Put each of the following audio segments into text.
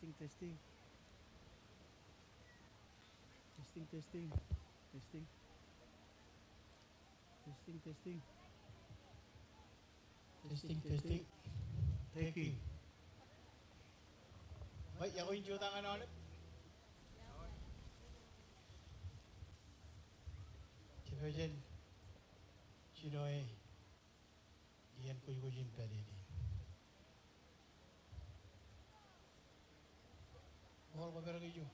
Testing, testing. Testing, testing. Testing. Testing, testing. Testing, testing. Taking. Baik, yang kunci tangan awak. Cipajen. Cinoe. Ian kuy pede ni. Mohon pamer keju.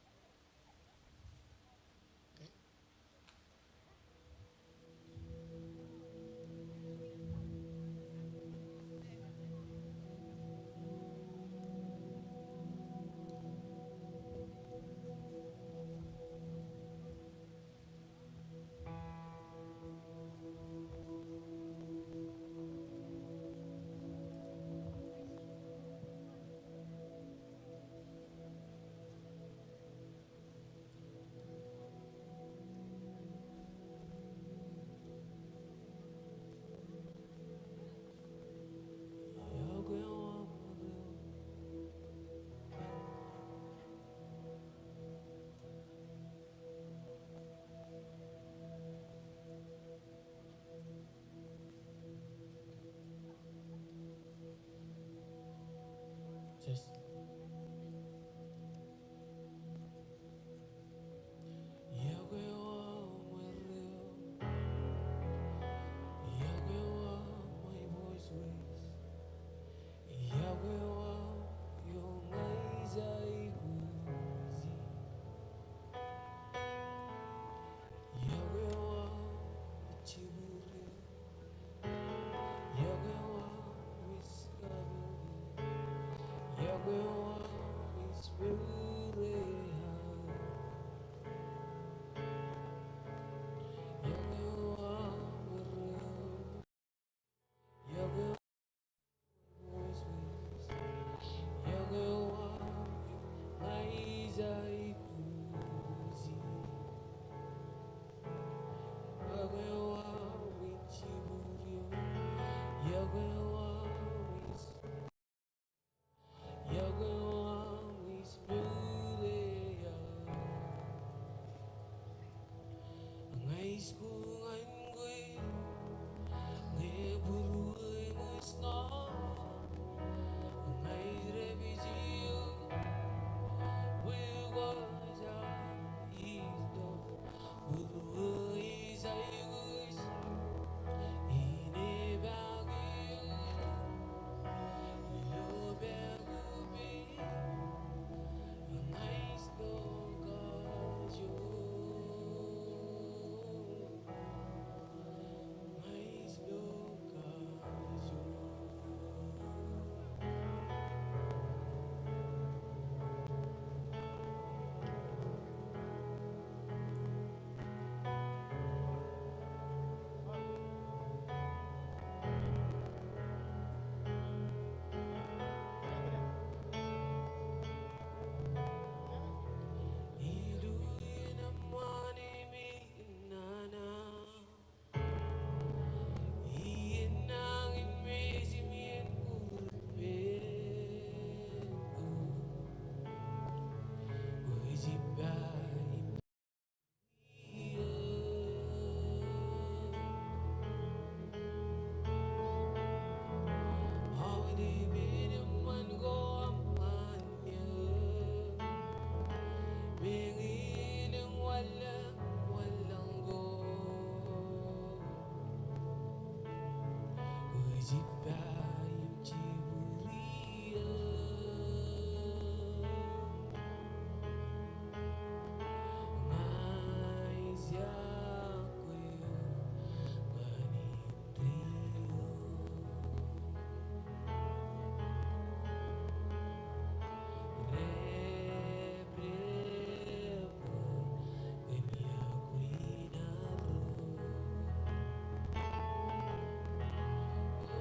Just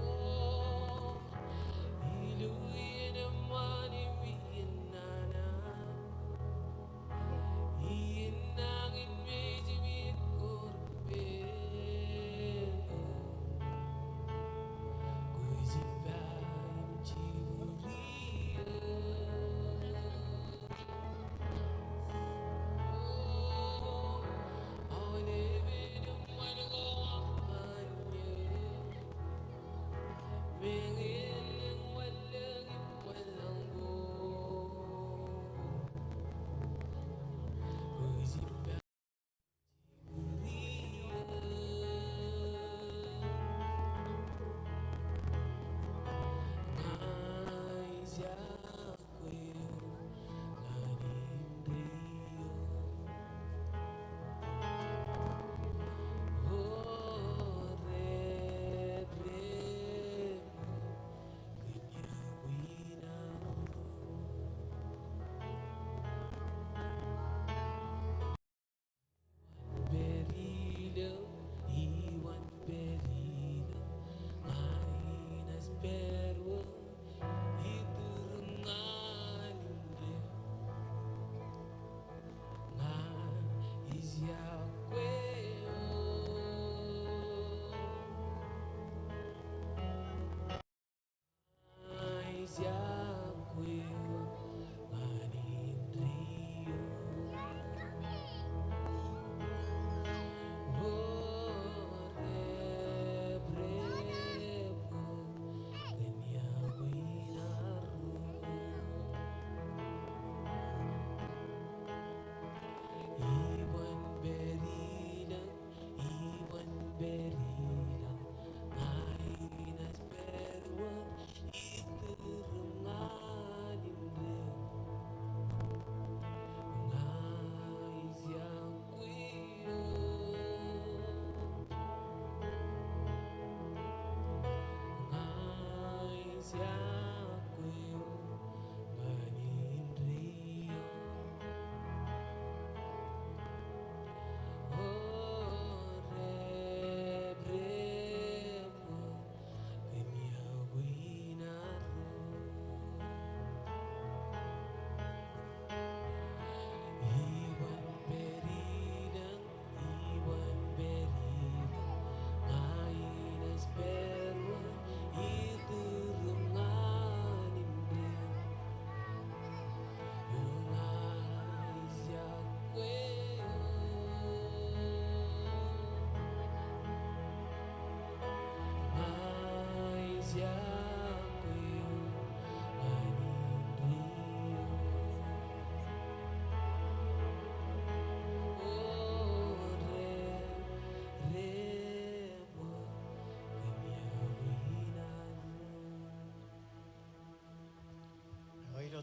Oh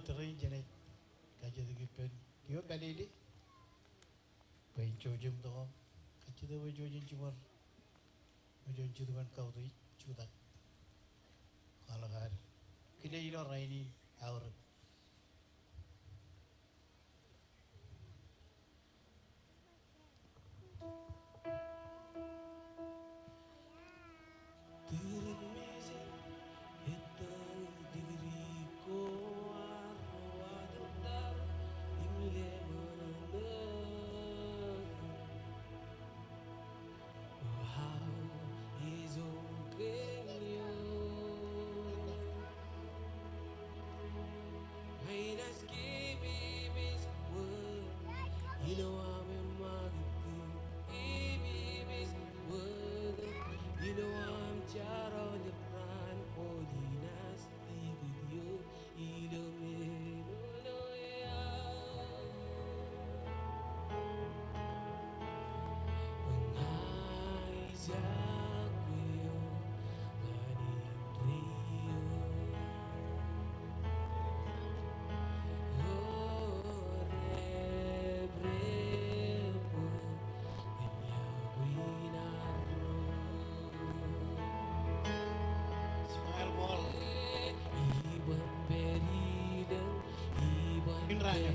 Terin jenet kaje de gipen yo balili pai chojum to kaje de wajojin chumar wajojin chudan kau tu chudan kalagar kile ilo raini aur Raja.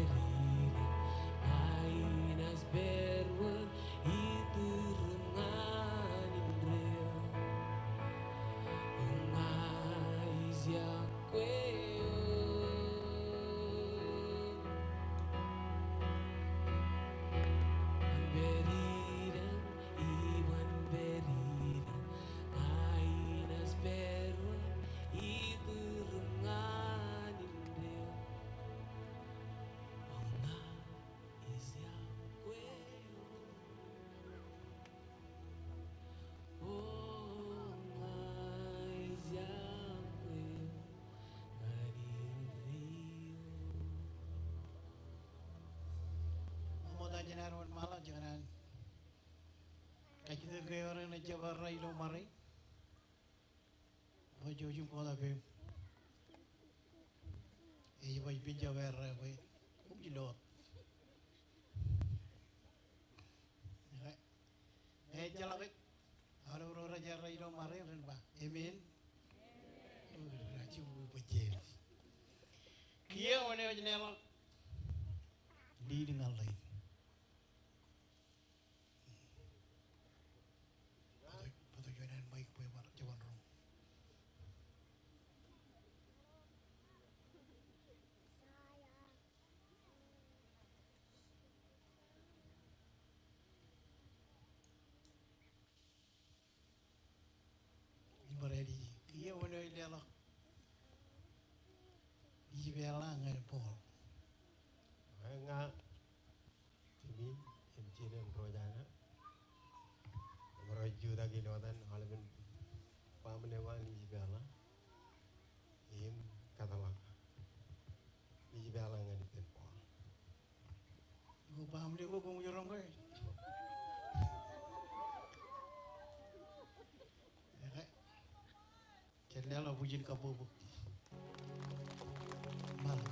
Jangan malah jangan kaji terkaya orang nak jabar rai lo marai wajojum kau dah bem waj pinjau rai waj kumjilot jalan waj orang raja rai lo marai orang bah amen raja bujel kia mana jenela di dengan lain Iya mana dia lah, Isabella ngan Paul. Nga timi emcine rojana roju dagi nodan halben pamne wan Isabella em katamak Isabella ngan iten Paul. Gua paham dia gua ngurang kau. Jadi lah bujin kapu bu. Malam.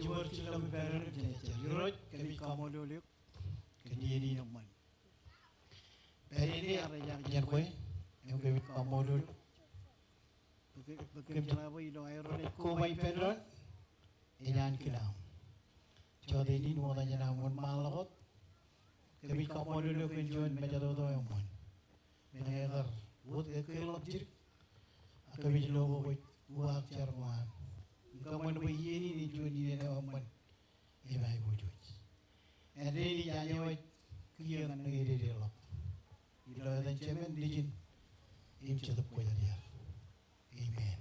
Jual cila berperan jenis jerut kami kamu dulu kediri nomor. Peri ni ada yang kue yang kami kamu dulu. Bekerja apa ini air ni? Kau mai peron inan kilau. Jadi ini nuan aja namun malakot kami kamu dulu kunjungan menjadi tu yang mon. Mengajar buat kekelap jir kami jelo buat cerman. Kamu nak ini ni jual ni ada aman, baik wujud. Ada ni jangan awak kaya kan negeri dia lop. Ilo ada cemen dijin, cetup kau dia. Amen.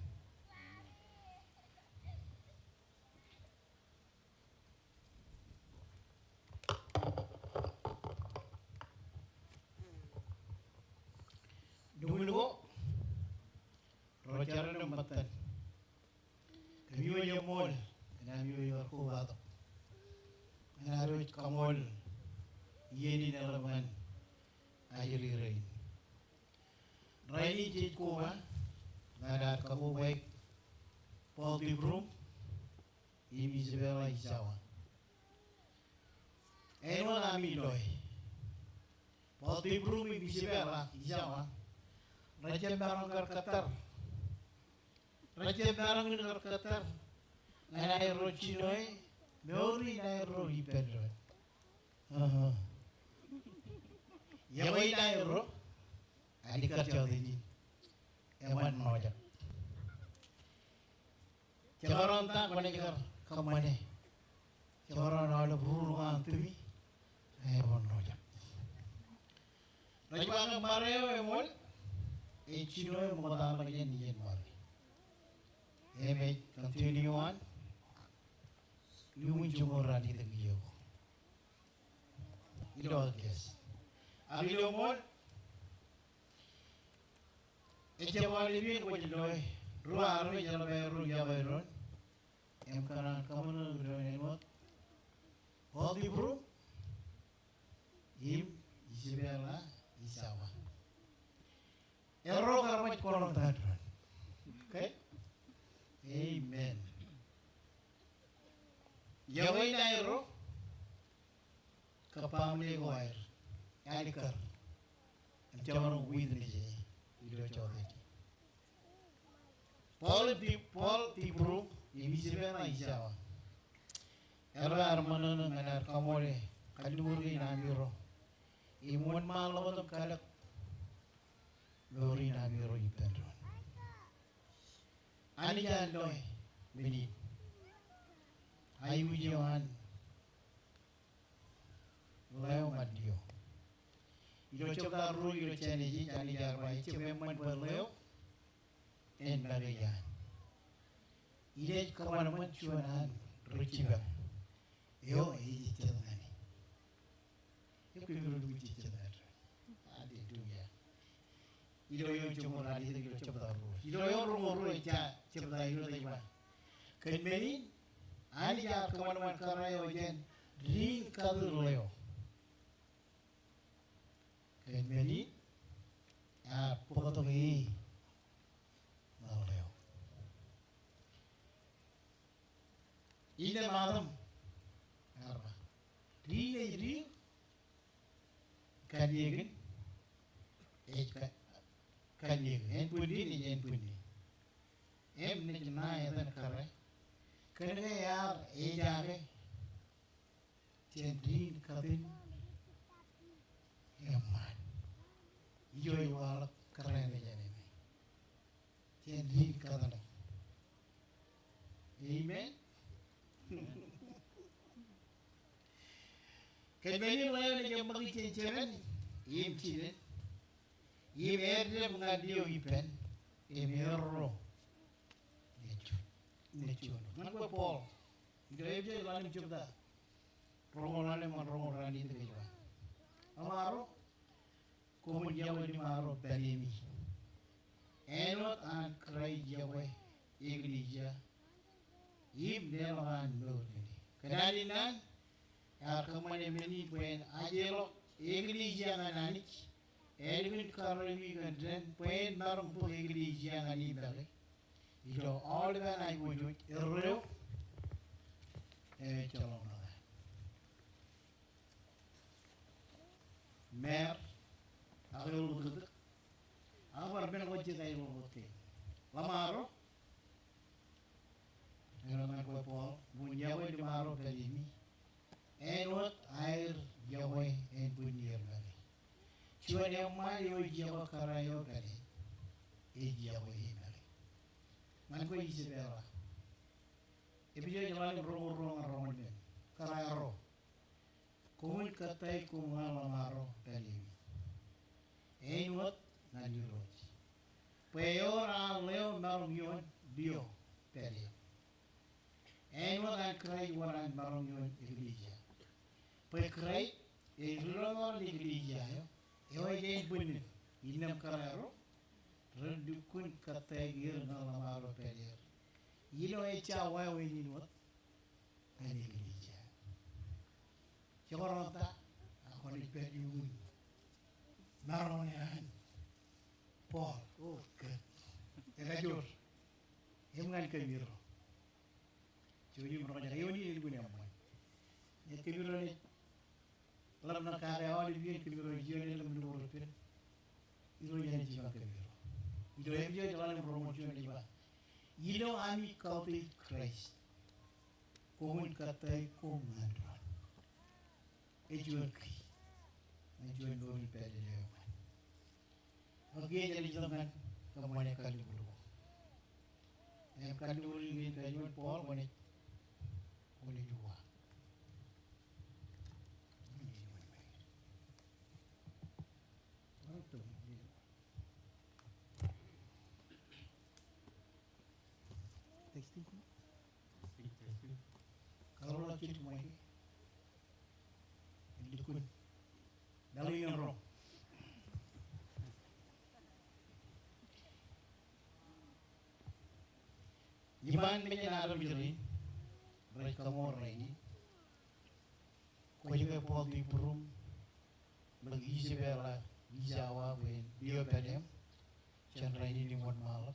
Dulu, rojaran nombatan. Kami yang mall, kami yang kuat. Harus kamol, ini nalaman air rain. Rain ini kuah, ada kamu baik. Paul DeBrum, Isabella Ysawa. Eno kami loy. Paul DeBrum, Isabella Ysawa. Raja barang Qatar. Raja barang negara Qatar, nairo Chinoi, meori nairo Ibero. Yawai nairo, adikat jadi, eman noja. Cabaran tak mendengar kamane, cabaran ada burungan tumi, eman noja. Raja barang mareo emol, Chinoi mengotak lagi ni mare. May continue on. Lumin jumora di tenggiyo. Ilo guys. Abilo mo. Ejawal libin ko jiloy. Ruwa arwe jalo bayro yabayron. Kanan kamu na gawin mo. Paul DeBrum. Yawai nairo kapamne goir alikar jamaro widni je ilo chawdeti Paul DeBrum Isabella Ysawa Era armanana nganar kamore kalurgi namiro imun malawadam kalak lori namiro ipendron ani jalloy bini ayu johan leo madio ilo chokda ru ilo chene ji jani jarbai chememman berleo en bagayan ile kawan chuanan ruciba yo hiji chelani yo kuyuru duci chelani ade duya ilo yo chumura ide ilo chobda ru ilo yo ru ja chobda ilo daiba kenmeni ani ja kawan karayo jen ring kadur leo kenmeni pokotogi leo ine madam arba ring kanyegen kanyegen en pundi ni en pundi em ne na edan kare kene yar e jare ring kadin eman yoy wala kare ne jane ring kadana amen Kenmeni layo na yung magkichenchemen, im chinen, im erde mga diyo ipen, im erro, nechuno. Manko Paul, grave jay lalim chubda, rongolan man rongolan ito kayo. Amaro, kumun yawe ni maro benimi, enot an kray yawe, iglesia, im nelaman nurgini. Kanalinan, Kamane meni puen ajelo iglesia ngananik Edwin Karoli gandren puen marung pu iglesia ngani bale ilo all when I would erro chalona mer agel buduk amar ben wajje tay lo botte lamaro ngana ko Paul bunyawe di maro kalimi Enot air Yahweh en bunyier bali. Cuman yang mayo Yahweh karayo bali. Yahweh bali. Man ko Isabella. Ebijo jalan rong ben. Karayaro. Kumun katay kumalamaro bali. Enot nanirot. Peor al leo marong yon dio bali. Enot an kray waran marong yon iglesia. Pekrai, ilolor di gereja yo jadi bunyi, inam kararo, rendukun kategir nalamaro pelir, ilo cawa ini nuat, ani gereja. Cakap tak, aku ni periun, maronan, Paul, okay, ekajur, emangan kebiro, jadi mereka yo ni bunyi apa? Ni kebiro ni. Lam na kare awali bien kibiro jione lam no ropin ilo yani jiba kibiro ilo ebjo jalan promotion jiba ilo ami kauti Christ komun katai komun ejuan dori pede yo oke jadi zaman kamane kali bulu em kali bulu ni kajuan Paul kone dua Testing. Kalau lagi cuma ini, dikun, dalam yang roh. Iman menyenar birin, mereka mora ini. Kau juga Paul DeBrum, bagi Isabella Ysawa Paul DeBrum, chandra ini di malam.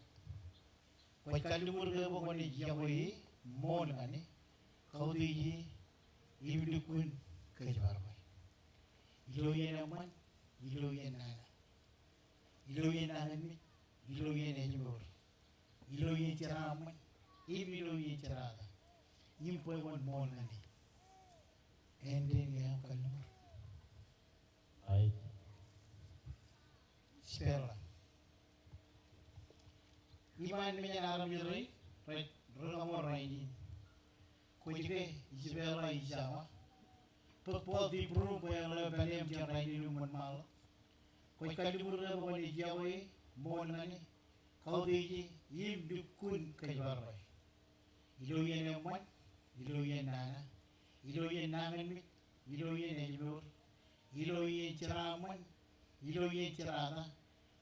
Kau kalau murga bukan Yahweh, mon ane, kau di ibdukun kejabarbai. Iloyen aman, iloyen nana, iloyen nangan, iloyen ejmur, iloyen ceraman, iloyen cerada, impoi wan mon nani, ending yang kalur. Ai. Spela. Iman menyaram yuri, right, rumah raini. Kujike Isabella Ysawa Paul DeBrum yang lebih banyak raini luman mal. Kuj kalibur na bukan Jawa, mon nani, kau di ibdukun kejabarbai. Iloyen aman, iloyen nana, iloyen nangan, iloyen ejmur, iloyen ceraman, iloyen cerada,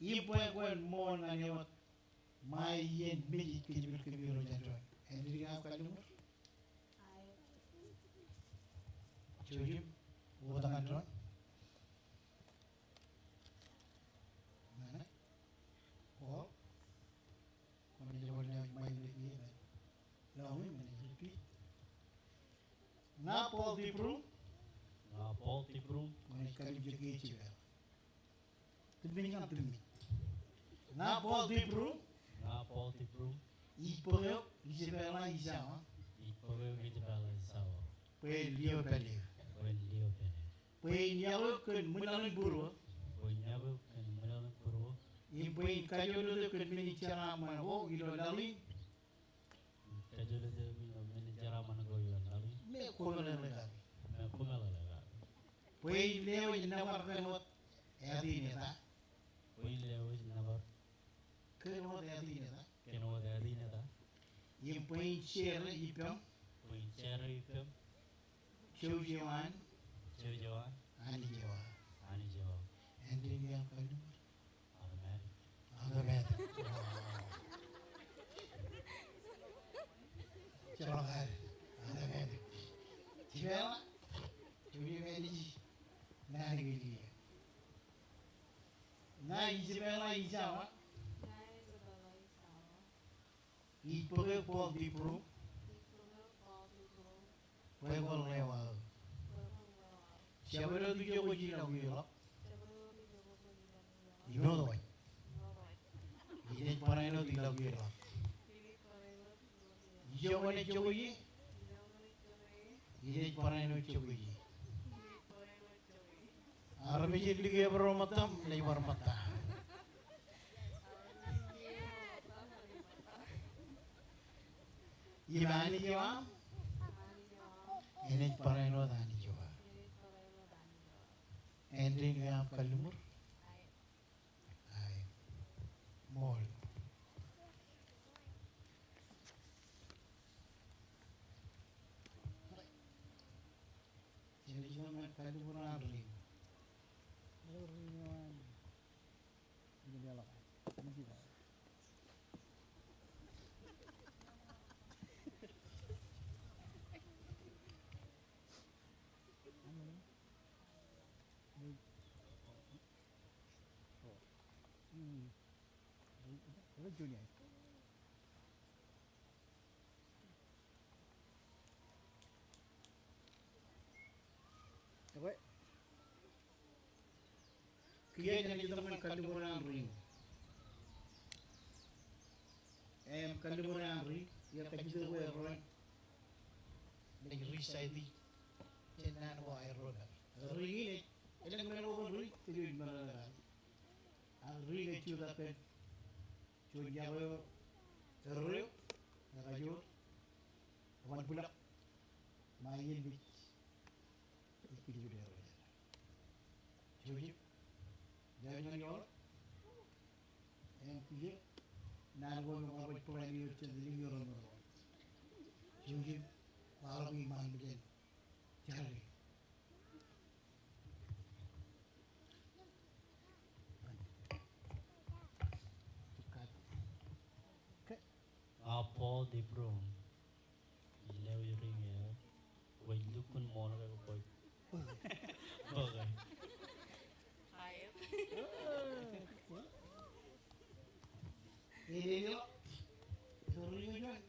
ibuat mon nani wat mayen mijit kejibir jadron. Henry ngap kalumur. Jujim, utang adron. Mana? Oh, kami jawabnya main lagi. Lalu mana repeat? Na Paul DeBrum, Na Paul DeBrum. mana kali juga cewek. Terbingung terbing. Na Paul DeBrum, Na Paul DeBrum. Isabella Ysawa, Isabella Ysawa. Pelio. When Leo Pene. Penyawa kan menaling buru. When Yabu and Manala Puro. Impuin kayu lu kan menicara mana gilo lali. Tajula de Minijara Managoyo and Lali. Me kono lagi. Pungala. Puin leo inawar kan adi ni ta. When Leo is never. Kan adi ni ta. Keno the Adina. Impuin share ipam. When Cherry Film. Chujuan. Jojoa. Ani jawa. Ani Joa. Ending yang kalu. Automatic. Agak. Cerokan. Agak. Cibela. Cuci beli. Nari gili. Na Isabella Ysawa. Ipoge Paul DeBrum. Pueblo lewat. Siapa tu juga kau jinak gila. Ino tu kan. Ini para ino tidak gila. Jauh ni jauh ye. Ini para ino jauh ye. Arabi jadi dia bermatam, lagi bermata. Imani jawab. Ini para ino tani jawab. Ending yang kalumur. Ay. Mall. Jadi cuma kalumur arli. Ini lah. Junior. Okay. Kaya jadi teman kaliburan ring. Kaliburan ring. Ya kajian gue orang. Lagi risai di. Jangan bawa air roda. Ring ini. Elang melo ring. Tidak mana. Ring itu dapat. Jawa terus, nakajur, kawan pulak, main beach, ikut juga orang. Cuci, jangan nyol, yang pilih, nargo ngawat pulang di urut jadi orang orang. Cuci, malam ini main beach, cari. Paul DeBrum. Leo ring ya. When you kun mon ka ko. Okay. Hayır. Ini yo, sorunya kan.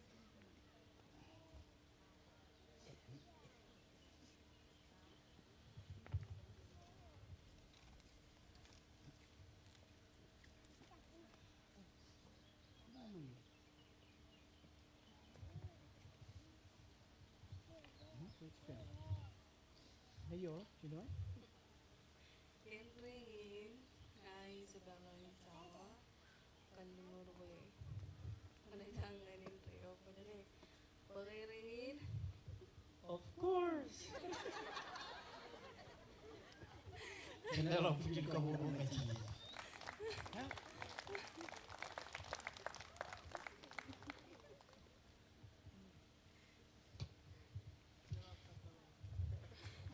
Ayo, sino? Ringin, Isabella Ysawa Paul DeBrum. Pananganganin tayo pa na rin. Pagkiringin. Of course. Jendela puji kamu mengaji.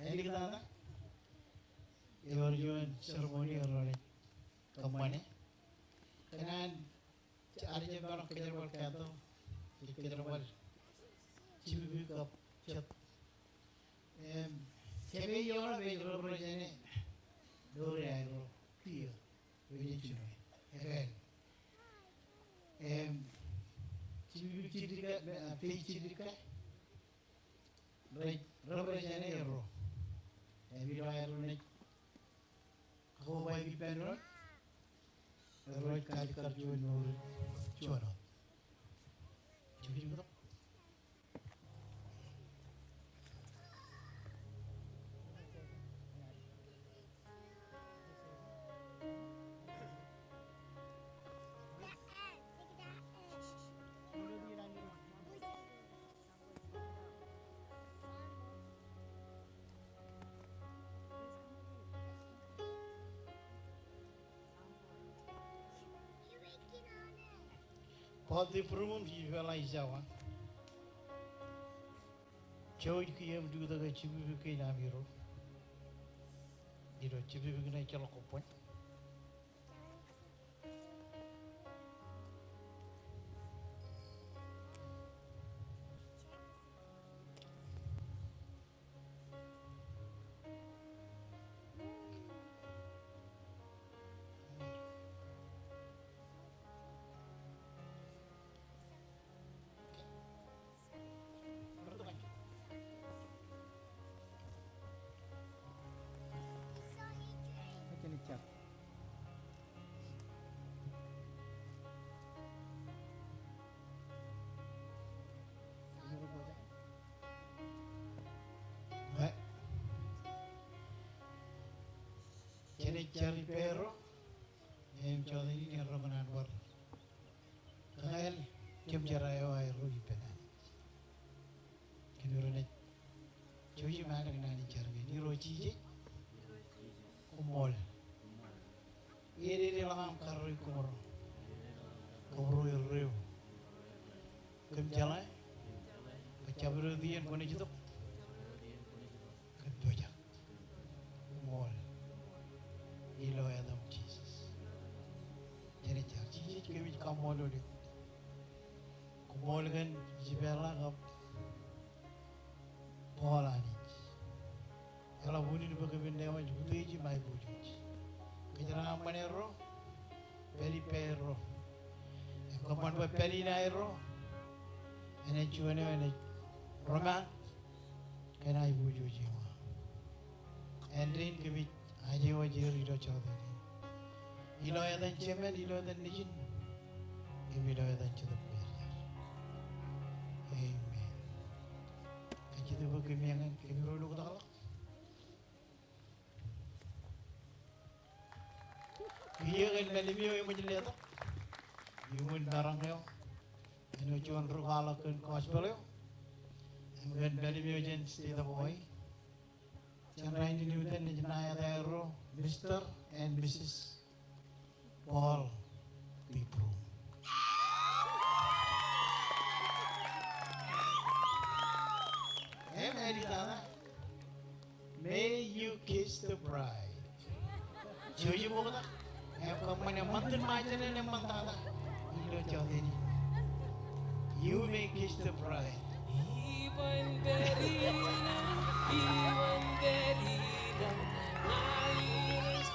Ini kita ada. Ioon ceremony orang kemana? Karena ada je barang kejar berkata, kejar ber cibi kap cat. Kami Ioon betul berjane dua ayro tiga begini cuma. Cibi cibi kat, pay cibi kat. Berjane ayro. Video ayro ni. Kau bayi penor. Roy kali kerja nur cuara. Cibi betul. Paul DeBrum Isabella Ysawa. Jauh kiam juga tak cibi bukai namiro. Iro cibi bukai nak calon kopon. Jadi cari pero, cari ni Ramadan war. Kahel jam jarayo ay ruhi penan. Kini orang cuci mana kena ni cari ni roci je, kumol. Ini langam karui kumor, kumor irreu. Kem jalan, baca berdian kau ni jitu. Kem doja, kumol. Ilo Adam Jesus. Jadi cari kami kamol dulu. Kumol kan Isabella kap Paul ani. Kalau bunyi ni pakai benda macam tu je mai bujuk. Kejaran apa ni ro? Peri perro. Kapan buat peri ni ro? Ini cuma ni Roma. Kena ibu bujuk je. Andrin kami aje wajir ilo chaudhary. Ilo yadan chemen ilo yadan nijin. Ilo yadan chudap berjar. Amen. Kajitu kami yang kami rolu kuda. Iya kan dalamnya yang macam ni tu. Imun darang yo. Ini cuman rukala kan gospel yo. Kan dalamnya jen state boy. Chandra ini Newton ni jenayah daerah Mr. and Mrs. Paul DeBrum. May you kiss the bride. Cuci buku tak? Kau mana mantan macam ni mantan tak? Ilo Chaudhary. You may kiss the bride. Iwan Berina, Iwan Berina, Airis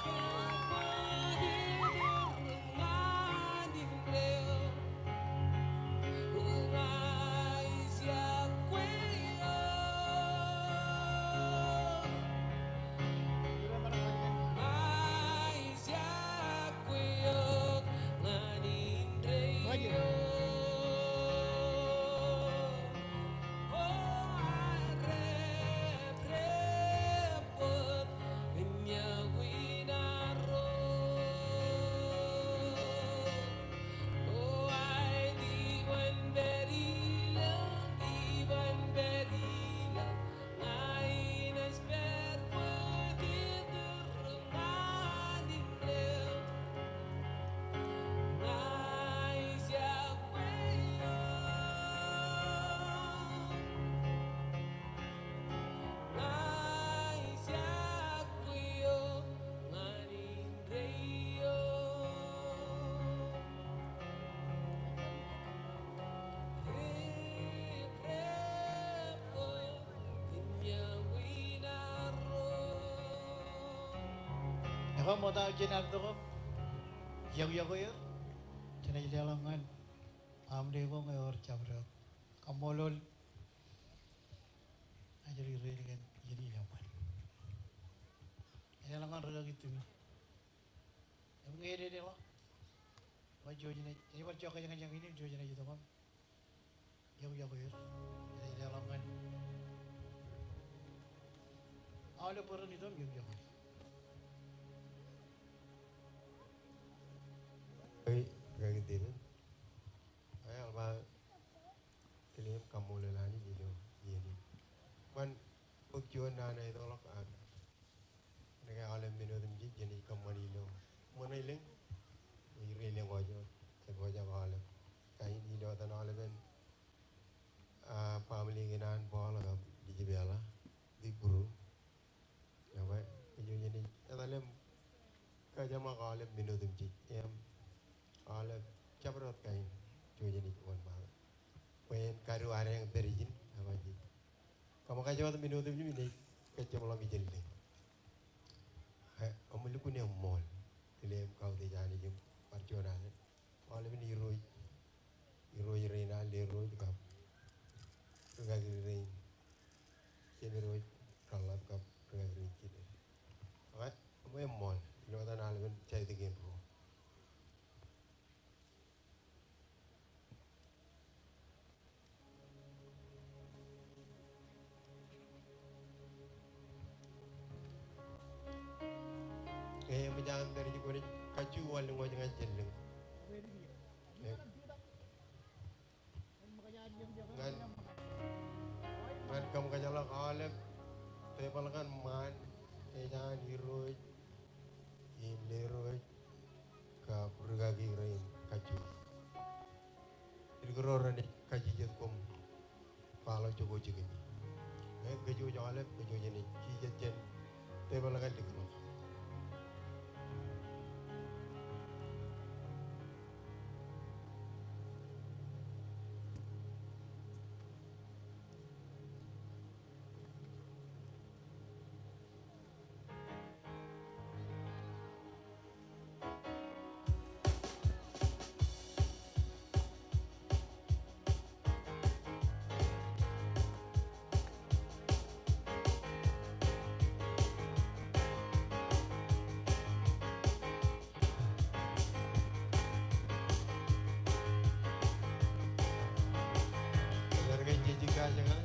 Oh Dokum mau tahu jenar dokum, yang ya, jenar jalangan, amde ko ngayor cabret, kamolol, ajar iri dengan jadi nyaman. Jalangan rela gitu ni, yang ngede deh lah, baju jenar, ini baju jangan ini baju jenar itu kan, yang ya, jenar jalangan, ada peran itu yang. Gagi dil, ay alba kelim kamule lani jido yeni. Kan pagjuan na na ito lok an. Nagay alam minodem ji jeni kamani lo. Mana iling? Iring wajo, wajo alam. Kain ini lo tan alamen. Family ginan bola gab di Isabella di guru. Nawa kejuan jeni. Alam kajama alam minodem ji. Alam cabrot kain cuci ni tuan bal. Pen karu ada yang berizin apa je. Kamu kaji waktu minum tu ni kecam lagi jenis. Kamu lupa ni mall. Film kau tu jangan jum perjuangan. Alam ni iroi rena leroi kap. Regagi rein. Cemberoi kalap kap regagi rein kita. Kamu mall. Lepas tu alam cai tiga puluh. Jangan dari juga ni kaju walau jangan jalan. Kan kamu kajalah kalem, tepalkan man, jangan hiroi, leroi, ka bergagi rain kaju. Jadi orang ni kaji jat kom, palau coba cakap ni. Kaju jalan, kaju jenis, kijat jen, tepalkan dikerok. Jangan.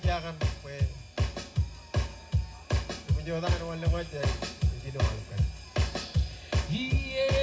jangan kue. Menjodohkan wala wajah, jadi doang kan. Yeah.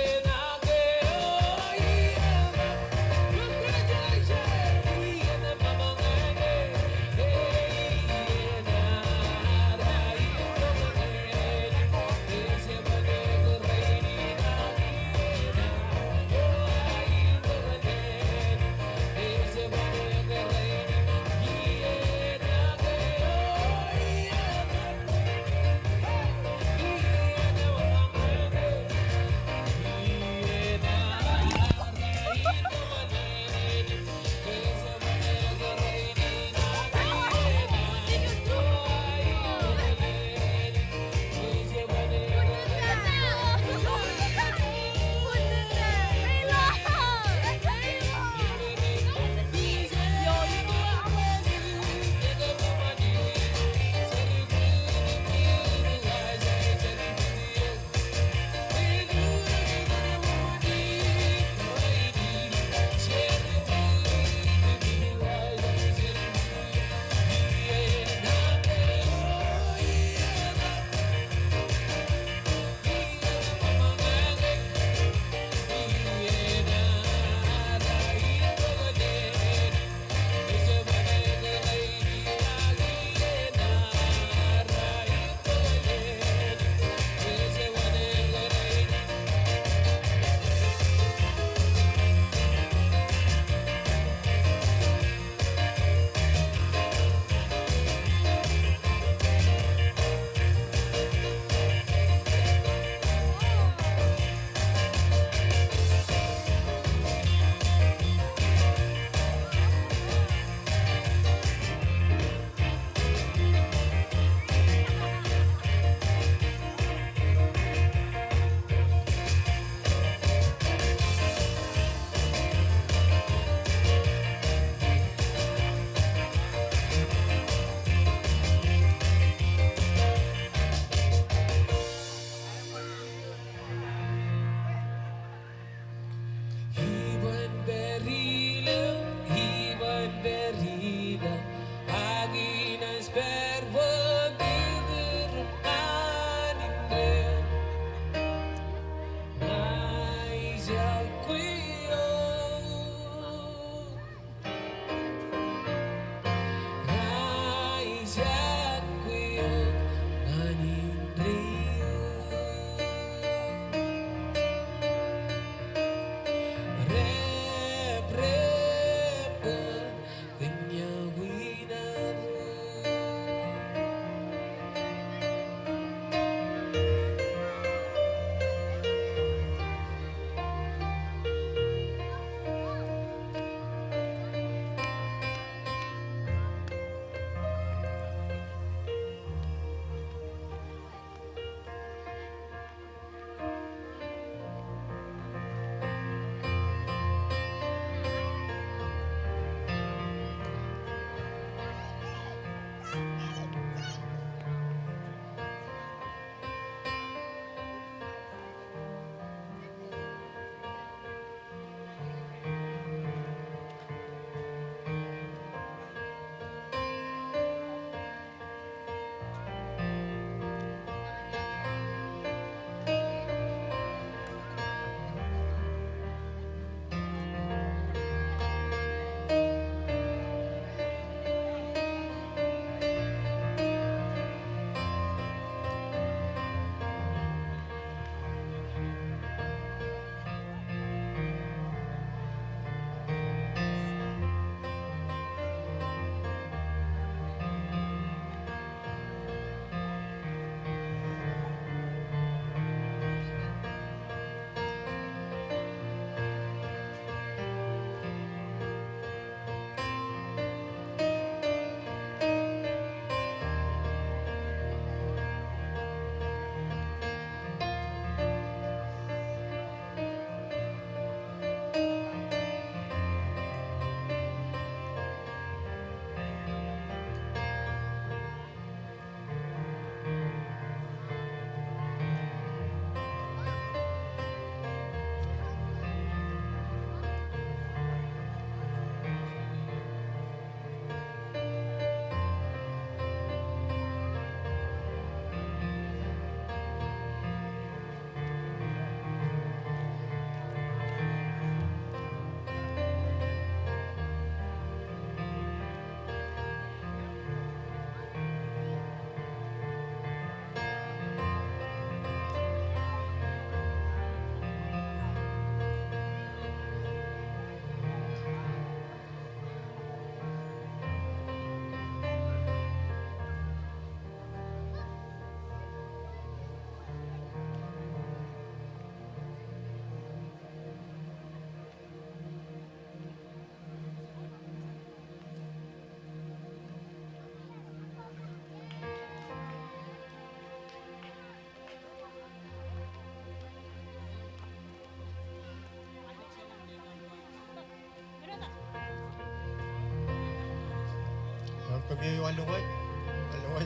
kami walungan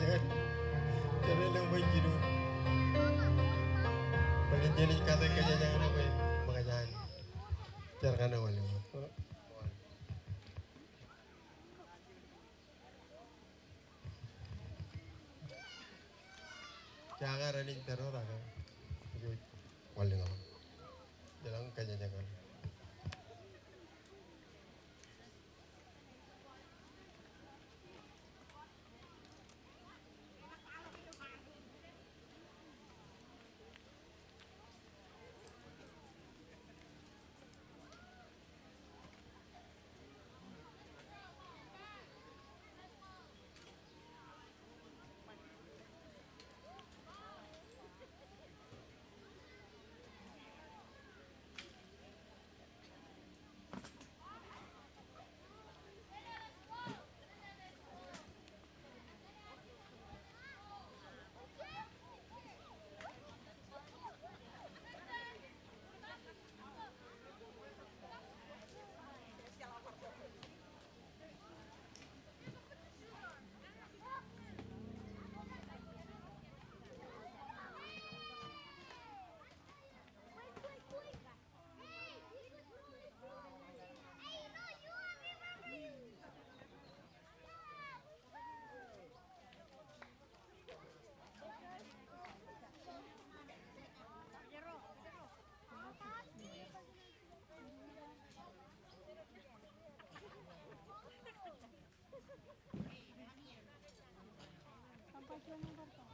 kan cara lang banjir paling jadi kata jangan apa makanya cara kana walungan jangan running teror kan walungan jalan jangan Sampai